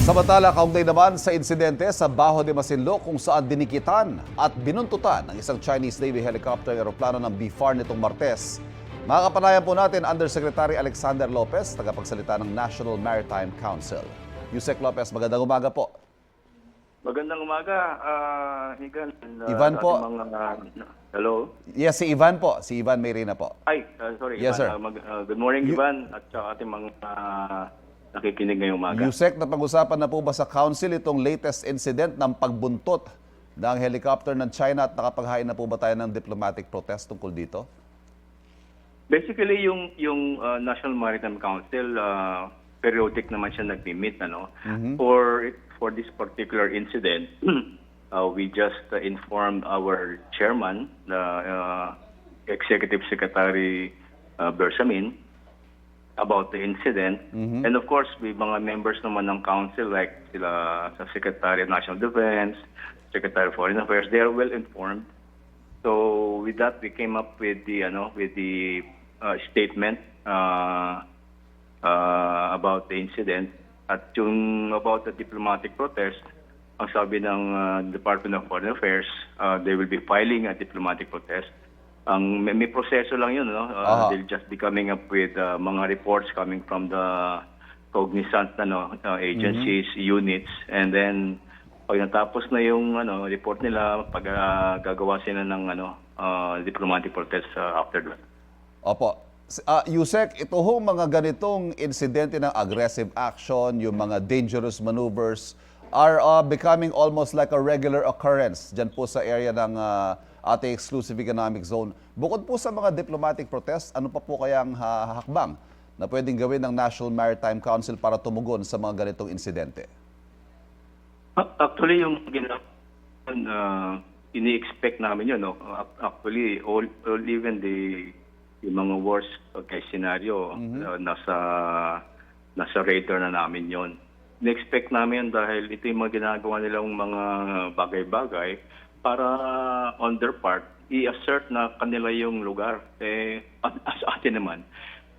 Samantala, kaugnay naman sa insidente sa Bajo de Masinloc kung saan dinikitan at binuntutan ng isang Chinese Navy helicopter aeroplano ng BFAR nitong Martes. Makakapanayan po natin Undersecretary Alexander Lopez, tagapagsalita ng National Maritime Council. Yusek Lopez, magandang umaga po. Magandang umaga, Higan. Ivan po. Hello? Yes, si Ivan po. Si Ivan Mayrina po. Ay, sorry. Yes, Ivan. sir. Good morning, Ivan, at sa ating mga nakikinig ngayong umaga. Yusek, napag-usapan na po ba sa Council itong latest incident ng pagbuntot ng helicopter ng China at nakapaghain na po ba tayo ng diplomatic protest tungkol dito? Basically, yung National Maritime Council, periodic naman siya nag-meet, ano? For this particular incident, we just informed our chairman, Executive Secretary Bersamin, about the incident. And of course, may mga members naman ng council like sila sa Secretary of National Defense, Secretary of Foreign Affairs, they are well informed. So with that, we came up with the statement about the incident. At yung about the diplomatic protest, ang sabi ng Department of Foreign Affairs, they will be filing a diplomatic protest. Ang may proseso lang yun, no? They'll just be coming up with mga reports coming from the cognizant agencies, units, and then pag natapos na yung report nila, pag gagawa sila ng diplomatic protest after that. Opo. Yusek, ito ho mga ganitong insidente ng aggressive action, yung mga dangerous maneuvers are becoming almost like a regular occurrence dyan po sa area ng ating exclusive economic zone. Bukod po sa mga diplomatic protest, ano pa po kayang hakbang na pwedeng gawin ng National Maritime Council para tumugon sa mga ganitong insidente? Actually, yung ini-expect namin yun, no? Actually, all even yung mga worst case scenario, nasa radar na namin yon. In-expect namin dahil ito yung mga ginagawa nilang mga bagay-bagay para on their part, i-assert na kanila yung lugar. As atin naman,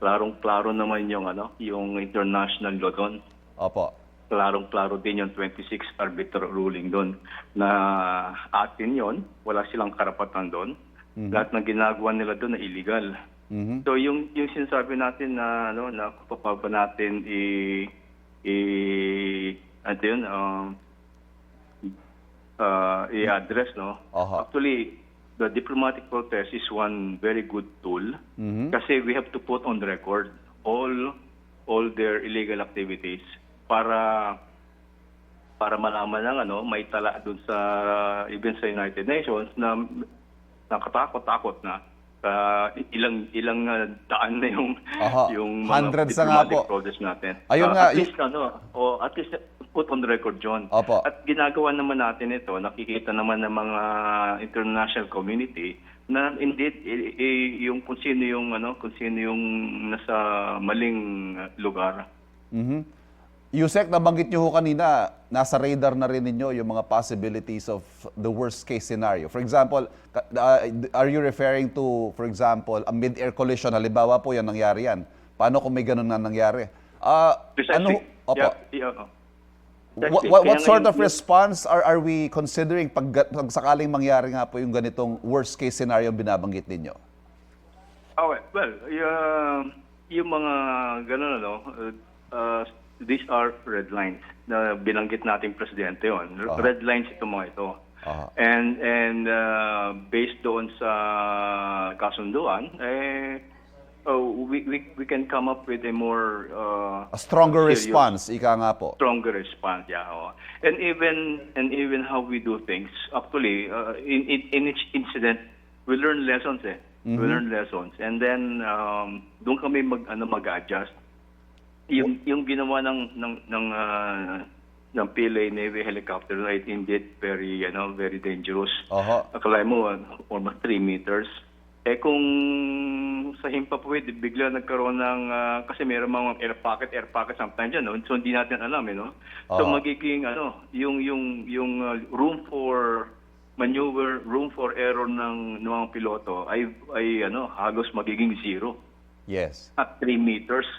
klarong-klaro naman yung international law doon. Opo. Klarong-klaro din yung 26 arbitral ruling doon na atin yon, wala silang karapatan doon. Lahat ng ginagawa nila doon na illegal. So yung sinasabi natin na na kapag natin i-address, no? Actually, the diplomatic protest is one very good tool kasi we have to put on record all their illegal activities para malaman ng may tala doon sa even sa United Nations na nakatakot-takot na ilang daan na yung mga hundreds na nga po diplomatic protest natin. Ayun nga, at least put on the record, John. Opo. At ginagawa naman natin ito, nakikita naman ng mga international community na indeed yung kung sino yung nasa maling lugar. Yusek, nabanggit niyo ho kanina, nasa radar na rin ninyo yung mga possibilities of the worst case scenario. For example, are you referring to, for example, a mid-air collision? Halimbawa po yan, nangyari yan. Paano kung may ganun na nangyari? Precisely. Opo. What sort of response are we considering pag sakaling mangyari nga po yung ganitong worst case scenario binabanggit ninyo? Well, yung mga ganun, these are red lines na binanggit nating presidente yon. Red lines ito mga ito. And based doon sa kasunduan, we can come up with a more a stronger serious, response, ika nga po. Stronger response, yeah. And even how we do things. Actually, in each incident, we learn lessons. We learn lessons, and then doon kami mag-adjust. Yung ginawa ng PLA Navy helicopter ay indeed very dangerous. Akala mo almost 3 meters. Kung sa himpapawid bigla nagkaroon ng kasi mayroong mga air pocket sometimes yan, no? So hindi natin alam, no? So magiging yung room for maneuver, room for error ng mga piloto ay halos magiging zero. Yes. At 3 meters.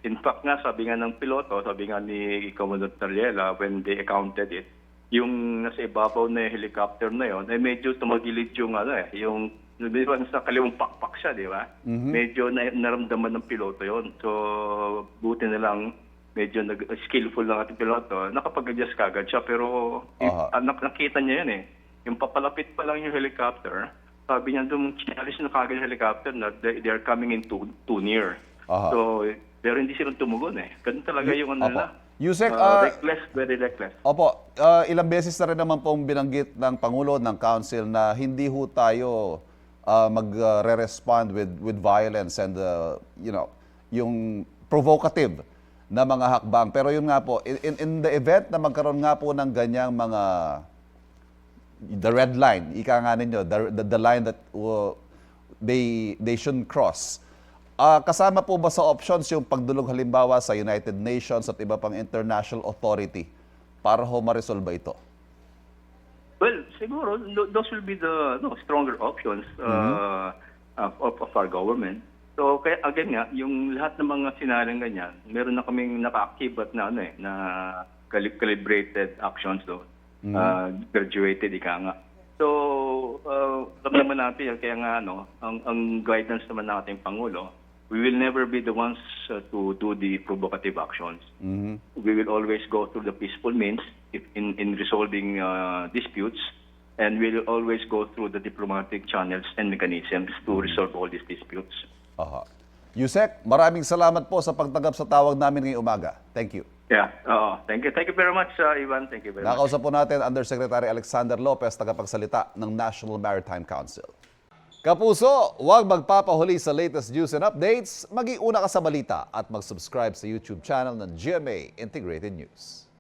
In fact nga, sabi nga ng piloto, sabi nga ni Commodore Taliela, when they accounted it, yung nasa ibabaw na yung helicopter na yon, ay medyo tumagilid yung yung di ba, sa kaliwang pakpak siya, di ba? Medyo naramdaman ng piloto yon. So, buti na lang medyo skillful lang ating piloto, nakapag-adjust kagad siya, pero nakita niya yan eh. Yung papalapit pa lang yung helicopter, sabi niya doon, chinalis na kagad yung helicopter na they are coming in too near. So, pero hindi silang tumugon eh. Ganun talaga yung ano nila. Yusek, Reckless, very reckless. Opo, ilang beses na rin naman pong binanggit ng Pangulo, ng Council na hindi ho tayo magre-respond with violence and yung provocative na mga hakbang. Pero yun nga po, in the event na magkaroon nga po ng ganyang mga the red line, ika nga ninyo, the line that they shouldn't cross. Kasama po ba sa options yung pagdulog halimbawa sa United Nations at iba pang international authority para ho ma-resolve ito? Well, siguro, those will be the stronger options of our government. So, kaya again nga, yung lahat ng mga sinalang ganyan, meron na kaming naka-active na na calibrated actions doon. Graduated, ika nga. So, alam naman natin, kaya nga, ang guidance naman ng ating Pangulo, we will never be the ones to do the provocative actions. We will always go through the peaceful means in resolving disputes, and we will always go through the diplomatic channels and mechanisms to resolve all these disputes. Yusek, maraming salamat po sa pagtanggap sa tawag namin ngayong umaga. Thank you. Yeah, thank you. Thank you very much, Ivan. Thank you very much. Nakausap po natin Undersecretary Alexander Lopez, tagapagsalita ng National Maritime Council. Kapuso, huwag magpapahuli sa latest news and updates. Mag-iuna ka sa balita at mag-subscribe sa YouTube channel ng GMA Integrated News.